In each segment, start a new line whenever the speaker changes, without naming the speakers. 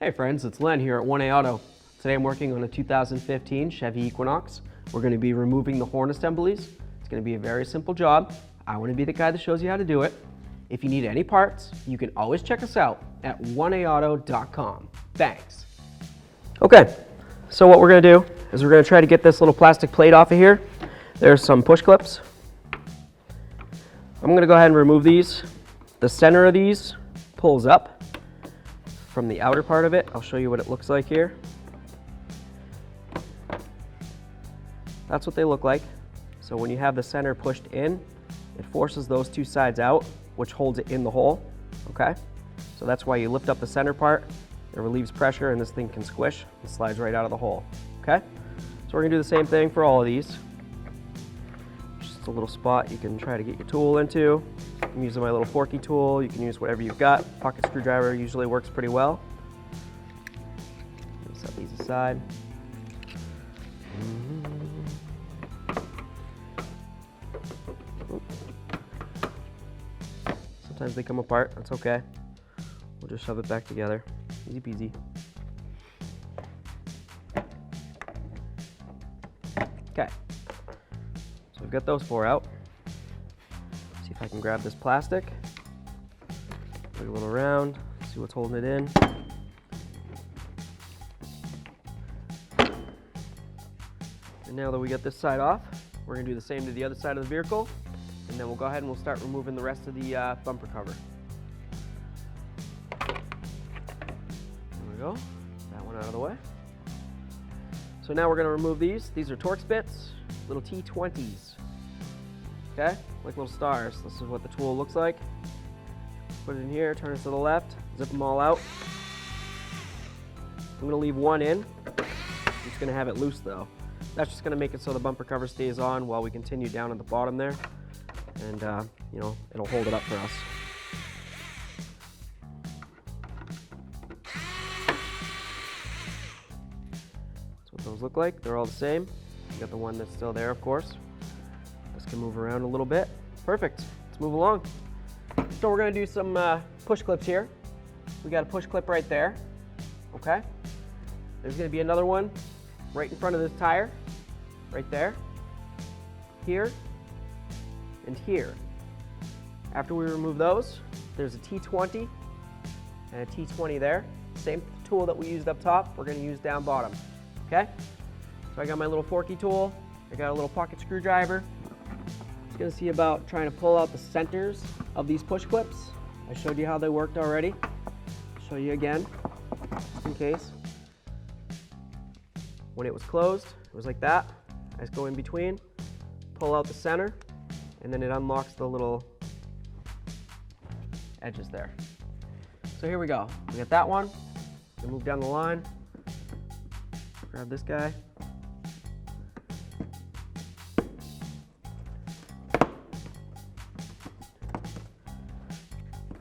Hey friends, it's Len here at 1A Auto. Today I'm working on a 2015 Chevy Equinox. We're going to be removing the horn assemblies. It's going to be a very simple job. I want to be the guy that shows you how to do it. If you need any parts, you can always check us out at 1aauto.com. Thanks. Okay, so what we're going to do is we're going to try to get this little plastic plate off of here. There's some push clips. I'm going to go ahead and remove these. The center of these pulls up from the outer part of it. I'll show you what it looks like here. That's what they look like. So when you have the center pushed in, it forces those two sides out, which holds it in the hole, okay? So that's why you lift up the center part, it relieves pressure, and this thing can squish and slides right out of the hole, okay? So we're gonna do the same thing for all of these. Just a little spot you can try to get your tool into. I'm using my little forky tool. You can use whatever you've got. Pocket screwdriver usually works pretty well. Set these aside. Sometimes they come apart, that's okay. We'll just shove it back together. Easy peasy. Okay, so we've got those four out. See if I can grab this plastic, wiggle a little around, see what's holding it in. And now that we get this side off, we're gonna do the same to the other side of the vehicle, and then we'll go ahead and we'll start removing the rest of the bumper cover. There we go, that one out of the way. So now we're gonna remove these. These are Torx bits, little T20s. Okay, like little stars. This is what the tool looks like. Put it in here, turn it to the left, zip them all out. I'm gonna leave one in. I'm just gonna have it loose though. That's just gonna make it so the bumper cover stays on while we continue down at the bottom there. And you know, it'll hold it up for us. That's what those look like. They're all the same. You got the one that's still there, of course. This can move around a little bit. Perfect. Let's move along. So we're going to do some push clips here. We got a push clip right there. Okay. There's going to be another one right in front of this tire, right there, here, and here. After we remove those, there's a T20 and a T20 there. Same tool that we used up top, we're going to use down bottom. Okay. So I got my little forky tool. I got a little pocket screwdriver. Just gonna see about trying to pull out the centers of these push clips. I showed you how they worked already. I'll show you again, just in case. When it was closed, it was like that. I just go in between, pull out the center, and then it unlocks the little edges there. So here we go. We got that one. We move down the line. Grab this guy.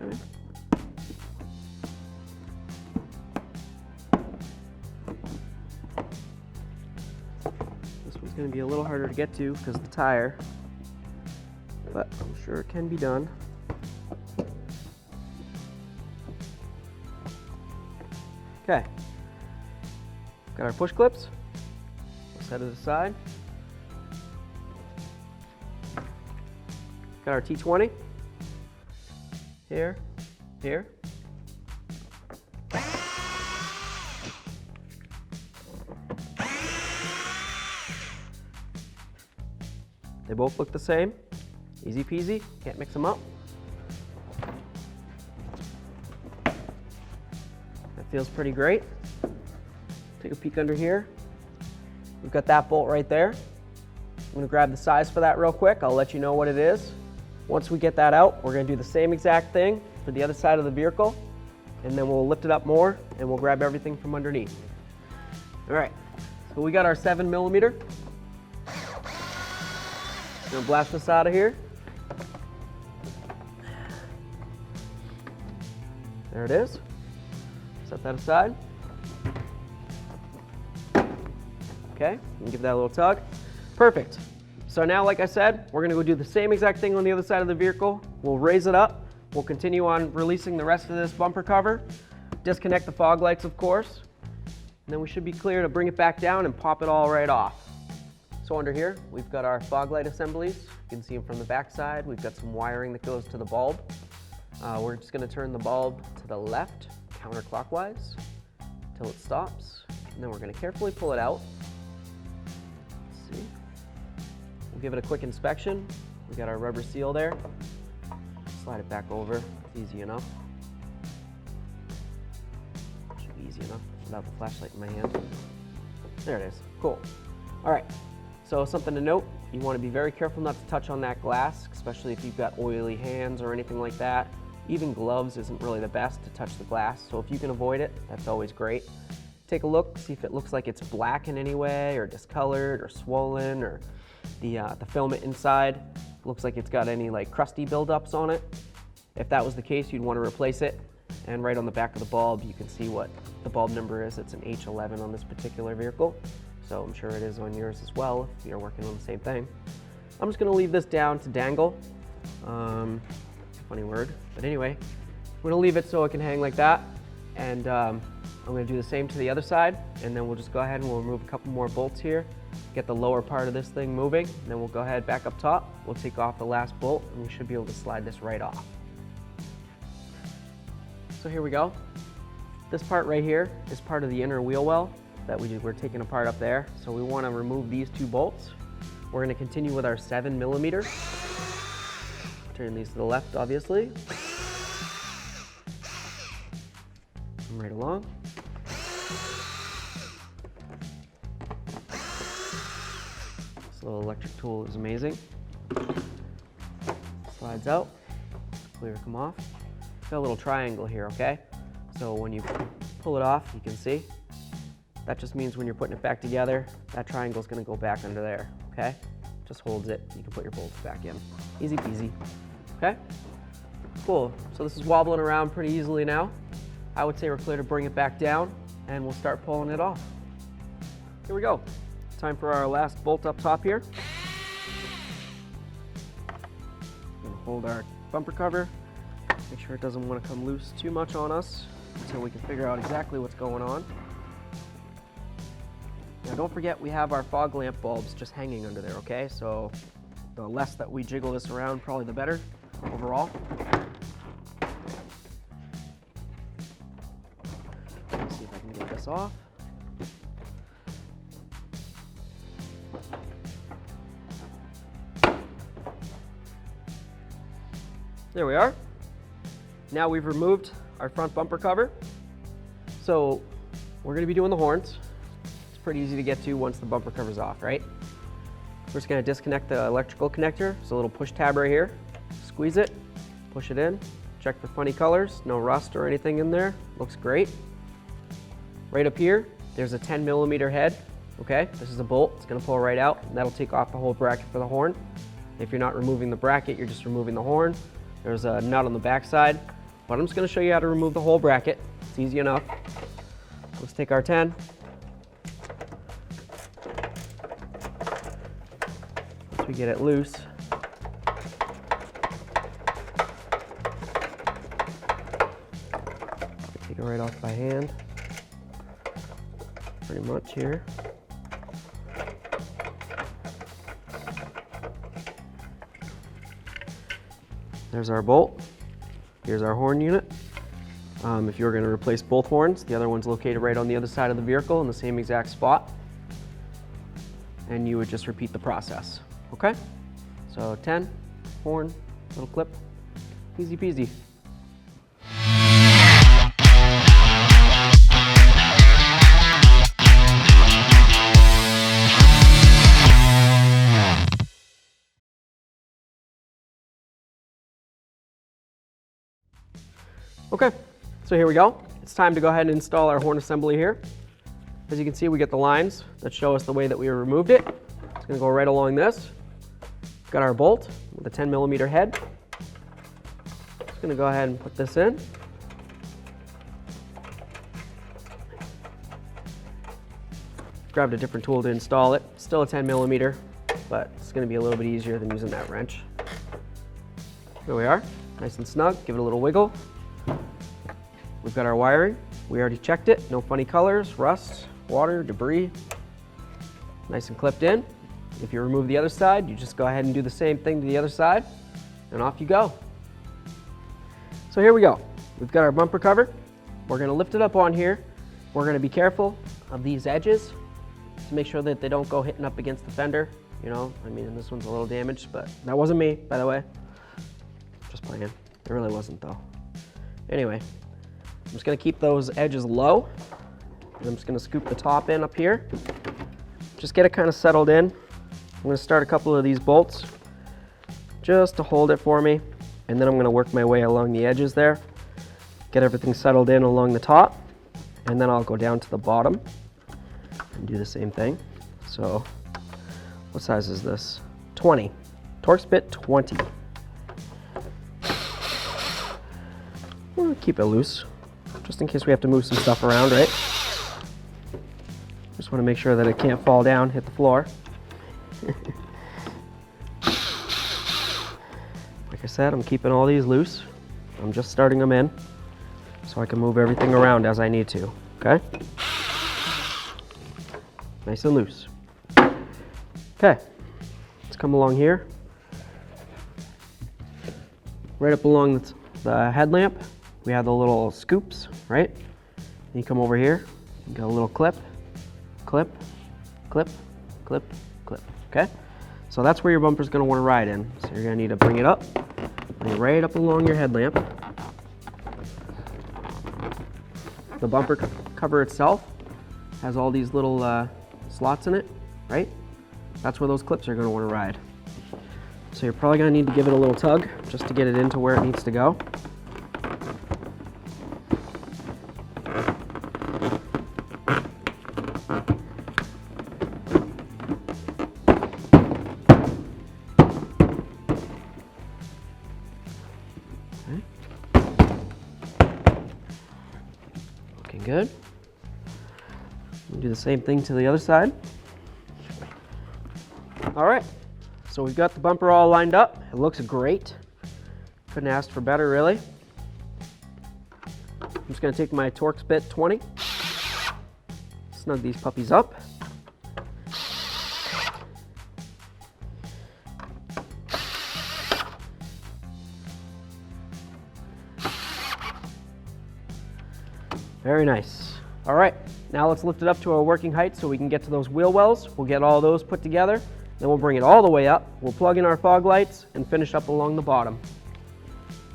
Okay. This one's going to be a little harder to get to because of the tire, but I'm sure it can be done. Okay. Got our push clips. We'll set it aside. Got our T20. Here, here. They both look the same. Easy peasy, can't mix them up. That feels pretty great. Take a peek under here. We've got that bolt right there. I'm gonna grab the size for that real quick. I'll let you know what it is. Once we get that out, we're gonna do the same exact thing for the other side of the vehicle, and then we'll lift it up more and we'll grab everything from underneath. All right, so we got our 7mm. Gonna blast this out of here. There it is. Set that aside. Okay, and give that a little tug. Perfect. So now, like I said, we're gonna go do the same exact thing on the other side of the vehicle. We'll raise it up. We'll continue on releasing the rest of this bumper cover Disconnect the fog lights, of course, and then we should be clear to bring it back down and pop it all right off. So under here, we've got our fog light assemblies. You can see them from the back side. We've got some wiring that goes to the bulb. We're just going to turn the bulb to the left, counterclockwise, until it stops. And then we're going to carefully pull it out. Let's see. We'll give it a quick inspection. We got our rubber seal there. Slide it back over. It's easy enough. Should be easy enough without the flashlight in my hand. There it is. Cool. All right. So something to note, you want to be very careful not to touch on that glass, especially if you've got oily hands or anything like that. Even gloves isn't really the best to touch the glass, so if you can avoid it, that's always great. Take a look, see if it looks like it's black in any way, or discolored, or swollen, or the filament inside looks like it's got any like crusty buildups on it. If that was the case, you'd want to replace it. And right on the back of the bulb, you can see what the bulb number is. It's an H11 on this particular vehicle. So I'm sure it is on yours as well if you're working on the same thing. I'm just going to leave this down to dangle. Funny word, but anyway, I'm going to leave it so it can hang like that. And I'm going to do the same to the other side, and then we'll just go ahead and we'll remove a couple more bolts here, get the lower part of this thing moving, and then we'll go ahead back up top. We'll take off the last bolt, and we should be able to slide this right off. So here we go. This part right here is part of the inner wheel well that we're taking apart up there. So we want to remove these two bolts. We're going to continue with our 7mm. Turn these to the left, obviously. And right along. This little electric tool is amazing. Slides out, clear to come off. Got a little triangle here, okay? So when you pull it off, you can see that just means when you're putting it back together, that triangle is going to go back under there, okay? Just holds it. You can put your bolts back in. Easy peasy, okay? Cool. So this is wobbling around pretty easily now. I would say we're clear to bring it back down, and we'll start pulling it off. Here we go. Time for our last bolt up top here. We're gonna hold our bumper cover. Make sure it doesn't want to come loose too much on us until we can figure out exactly what's going on. Now don't forget we have our fog lamp bulbs just hanging under there, okay? So the less that we jiggle this around, probably the better overall. Let's see if I can get this off. There we are. Now we've removed our front bumper cover. So we're going to be doing the horns. It's pretty easy to get to once the bumper cover's off, right? We're just going to disconnect the electrical connector. There's a little push tab right here. Squeeze it, push it in, check for funny colors, no rust or anything in there. Looks great. Right up here, there's a 10mm head. Okay, this is a bolt. It's going to pull right out, and that'll take off the whole bracket for the horn. If you're not removing the bracket, you're just removing the horn. There's a nut on the back side, but I'm just going to show you how to remove the whole bracket. It's easy enough. Let's take our 10. Once we get it loose, take it right off by hand, pretty much here. There's our bolt. Here's our horn unit. If you're going to replace both horns, the other one's located right on the other side of the vehicle in the same exact spot. And you would just repeat the process. Okay? So 10, horn, little clip, easy peasy. Okay, so here we go. It's time to go ahead and install our horn assembly here. As you can see, we get the lines that show us the way that we removed it. It's going to go right along this. Got our bolt with a 10mm head. Just going to go ahead and put this in. Grabbed a different tool to install it. Still a 10mm, but it's going to be a little bit easier than using that wrench. Here we are, nice and snug. Give it a little wiggle. We've got our wiring. We already checked it. No funny colors, rust, water, debris. Nice and clipped in. If you remove the other side, you just go ahead and do the same thing to the other side, and off you go. So here we go. We've got our bumper cover. We're going to lift it up on here. We're going to be careful of these edges to make sure that they don't go hitting up against the fender. You know, I mean, this one's a little damaged, but that wasn't me, by the way. Just playing. It really wasn't, though. Anyway, I'm just going to keep those edges low. And I'm just going to scoop the top in up here. Just get it kind of settled in. I'm going to start a couple of these bolts just to hold it for me. And then I'm going to work my way along the edges there. Get everything settled in along the top. And then I'll go down to the bottom and do the same thing. So, what size is this? 20. Torx bit 20. We'll keep it loose, just in case we have to move some stuff around, right? Just want to make sure that it can't fall down, hit the floor. Like I said, I'm keeping all these loose. I'm just starting them in so I can move everything around as I need to, okay? Nice and loose. Okay, let's come along here. Right up along the headlamp, we have the little scoops, right? And you come over here, you got a little clip, clip, clip, clip, clip, okay? So that's where your bumper's gonna wanna ride in. So you're gonna need to bring it up, bring it right up along your headlamp. The bumper cover itself has all these little slots in it, right? That's where those clips are gonna wanna ride. So you're probably gonna need to give it a little tug just to get it into where it needs to go. Looking good. We'll do the same thing to the other side. All right, so we've got the bumper all lined up. It looks great. Couldn't ask for better, really. I'm just gonna take my Torx bit 20, snug these puppies up. Very nice. All right, now let's lift it up to a working height so we can get to those wheel wells. We'll get all those put together, then we'll bring it all the way up. We'll plug in our fog lights and finish up along the bottom.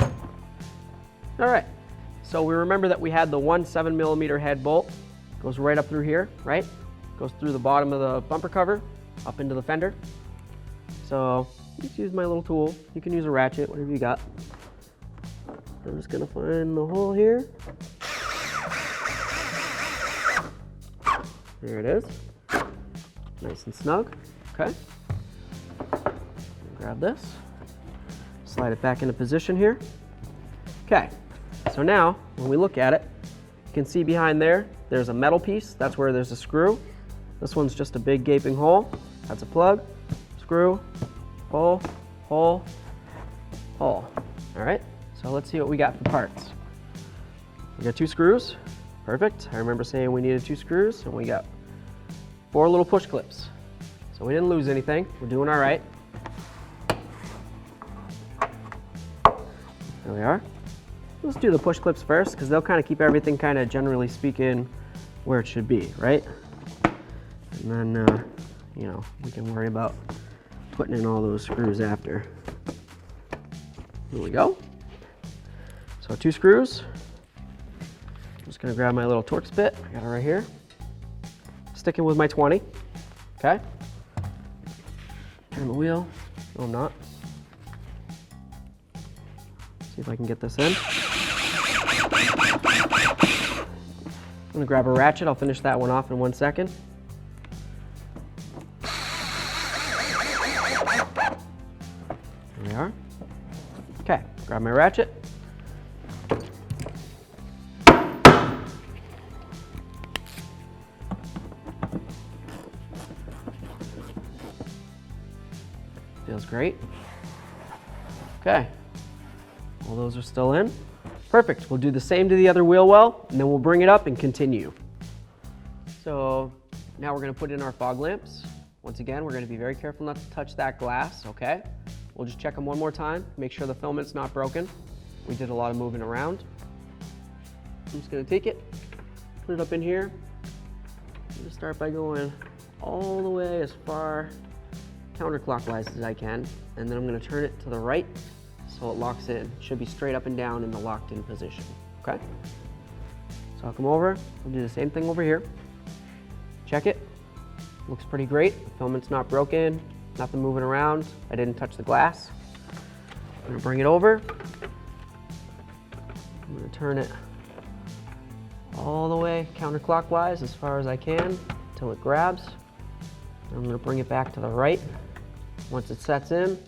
All right, so we remember that we had the 1 7mm head bolt. Goes right up through here, right? Goes through the bottom of the bumper cover, up into the fender. So just use my little tool. You can use a ratchet, whatever you got. I'm just gonna find the hole here. There it is. Nice and snug. Okay. Grab this. Slide it back into position here. Okay. So now, when we look at it, you can see behind there, there's a metal piece. That's where there's a screw. This one's just a big gaping hole. That's a plug, screw, hole, hole, hole. All right. So let's see what we got for parts. We got 2 screws. Perfect. I remember saying we needed 2 screws, and we got 4 little push clips. So we didn't lose anything. We're doing all right. There we are. Let's do the push clips first because they'll kind of keep everything kind of generally speaking where it should be, right? And then, you know, we can worry about putting in all those screws after. Here we go. So 2 screws. I'm just gonna grab my little Torx bit. I got it right here. Sticking with my 20, okay? Turn the wheel. No, I'm not. See if I can get this in. I'm gonna grab a ratchet. I'll finish that one off in 1 second. There we are. Okay, grab my ratchet. Feels great. Okay, all those are still in. Perfect. We'll do the same to the other wheel well, and then we'll bring it up and continue. So now we're going to put in our fog lamps. Once again, we're going to be very careful not to touch that glass, okay? We'll just check them one more time, make sure the filament's not broken. We did a lot of moving around. I'm just going to take it, put it up in here. I'm going to start by going all the way as far counterclockwise as I can, and then I'm going to turn it to the right so it locks in. It should be straight up and down in the locked in position, okay? So I'll come over, we'll do the same thing over here. Check it, looks pretty great. The filament's not broken, nothing moving around. I didn't touch the glass. I'm going to bring it over. I'm going to turn it all the way counterclockwise as far as I can until it grabs. I'm going to bring it back to the right. Once it sets in,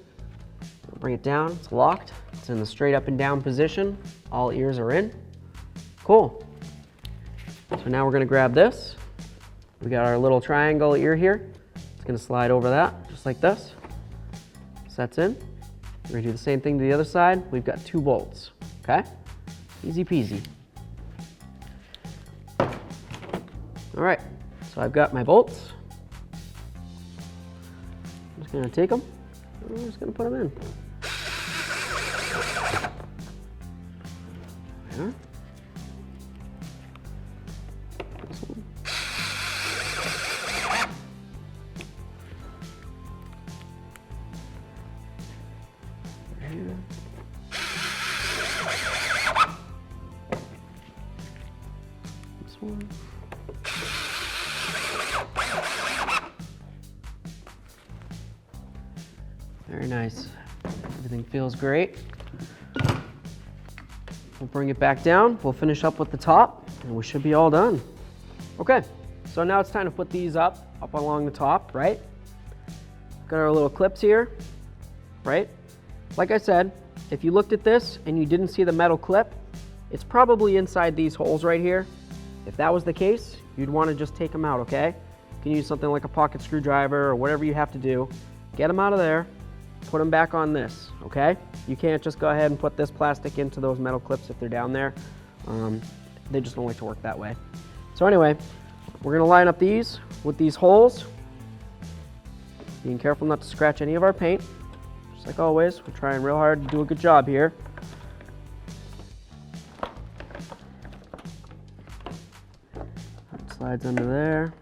I'll bring it down. It's locked. It's in the straight up and down position. All ears are in. Cool. So now we're going to grab this. We got our little triangle ear here. It's going to slide over that just like this. Sets in. We're going to do the same thing to the other side. We've got 2 bolts. Okay? Easy peasy. All right, so I've got my bolts. I'm just gonna take them, and I'm just gonna put them in. There. This one. Here. This one. Very nice. Everything feels great. We'll bring it back down. We'll finish up with the top, and we should be all done. Okay, so now it's time to put these up along the top, right? Got our little clips here, right? Like I said, if you looked at this and you didn't see the metal clip, it's probably inside these holes right here. If that was the case, you'd want to just take them out, okay? You can use something like a pocket screwdriver or whatever you have to do. Get them out of there. Put them back on this, okay? You can't just go ahead and put this plastic into those metal clips if they're down there. They just don't like to work that way. So anyway, we're gonna line up these with these holes. Being careful not to scratch any of our paint. Just like always, we're trying real hard to do a good job here. That slides under there.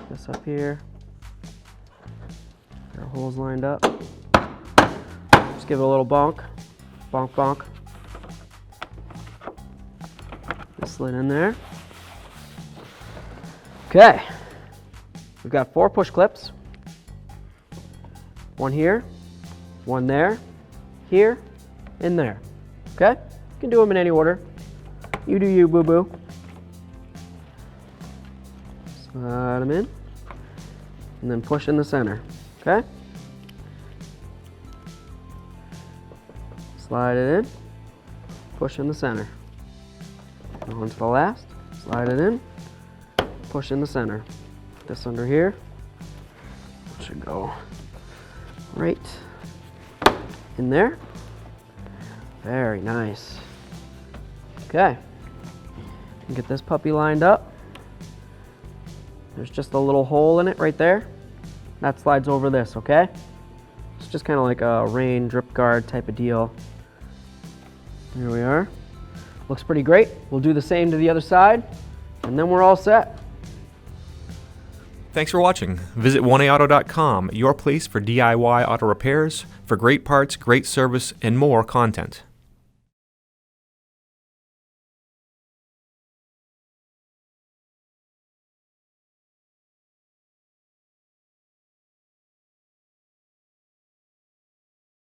This up here. Our holes lined up. Just give it a little bonk. Bonk, bonk. Just slid in there. Okay. We've got 4 push clips. One here, one there, here, and there. Okay? You can do them in any order. You do you, boo-boo. Slide them in. And then push in the center. Okay? Slide it in, push in the center. Go on to the last, slide it in, push in the center. This under here should go right in there. Very nice. Okay, get this puppy lined up. There's just a little hole in it right there. That slides over this, okay? It's just kind of like a rain drip guard type of deal. Here we are. Looks pretty great. We'll do the same to the other side, and then we're all set.
Thanks for watching. Visit 1AAuto.com, your place for DIY auto repairs, for great parts, great service, and more content.